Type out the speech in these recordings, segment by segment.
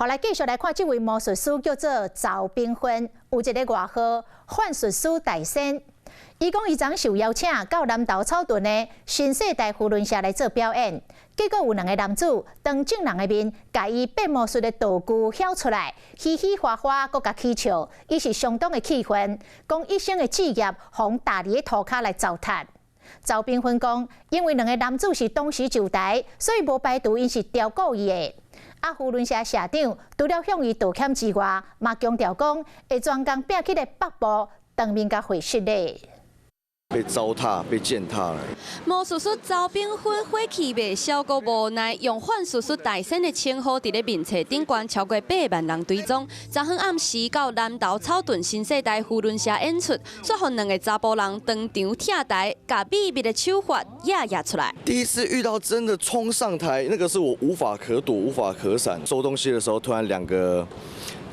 来继续来看这位魔术师叫做赵冰芬，有一个外号“幻术师大仙”。伊讲伊昨受邀请到南投草屯的新世代扶轮社来做表演，结果有2个男子当众人的面，甲伊变魔术的道具晓出来，嘻嘻哈哈，搁甲起笑，伊是相当的气愤，讲一生的志业，互大里的涂骹来糟蹋。赵冰芬讲，因为2个男子是当时就台，所以无排除因是刁故意的。扶轮社社长除了向伊道歉之外，嘛强调讲会专工拼起个北部当面甲回释的。被糟蹋、被践踏了。魔术师赵冰芬火气未消，个无奈用幻术师大仙的称号，伫咧面册顶悬超过8万人追踪。昨昏暗时到南投草屯新世代扶轮社演出，却互2个查甫人当场跳台，把秘密的手法压出来。第一次遇到真的冲上台，那个是我无法可躲、无法可闪。收东西的时候，突然2个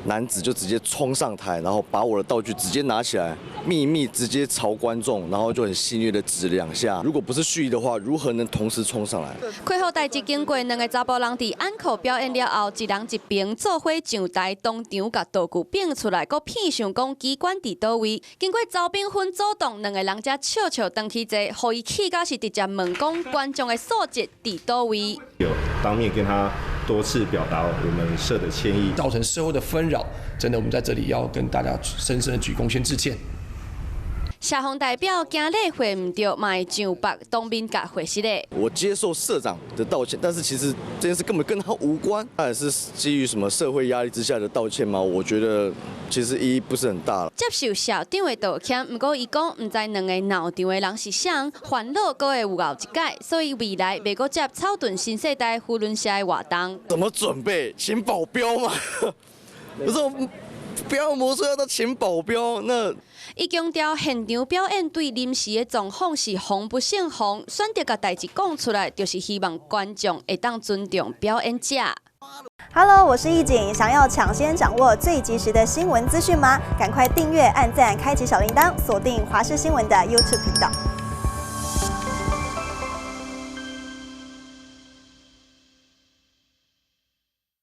男子就直接冲上台，然后把我的道具直接拿起来，秘密直接朝观众，然后就很戏谑的指2下。如果不是蓄意的话，如何能同时冲上来？快好代志经过，2个查甫人伫安可表演了后，一人一边做伙上台，当场甲道具变出来，搁骗想讲机关伫倒位。经过赵冰芬主动，2个人才笑登去坐，互伊气甲是直接问讲观众的素质伫倒位。有当面跟他多次表达我们社的歉意，造成社会的纷扰，真的，我们在这里要跟大家深深的鞠躬，先致歉。社方代表惊礼会唔对，嘛会上北当面甲回释的。我接受社长的道歉，但是其实这件事根本跟他无关，他也是基于什么社会压力之下的道歉吗？我觉得其实意义不是很大了。接受校长的道歉，不过伊讲唔知2个闹场的人是啥，烦恼搁会有后一届，所以未来袂搁接草屯新世代扶轮社的活动。怎么准备？请保镖吗？不是，不要魔术要到请保镖那。伊强调，现场表演对临时的状况是防不胜防，选择甲代志讲出来，就是希望观众会当尊重表演者。Hello， 我是易景，想要抢先掌握最及时的新闻资讯吗？赶快订阅、按赞、开启小铃铛，锁定华视新闻的 YouTube 频道。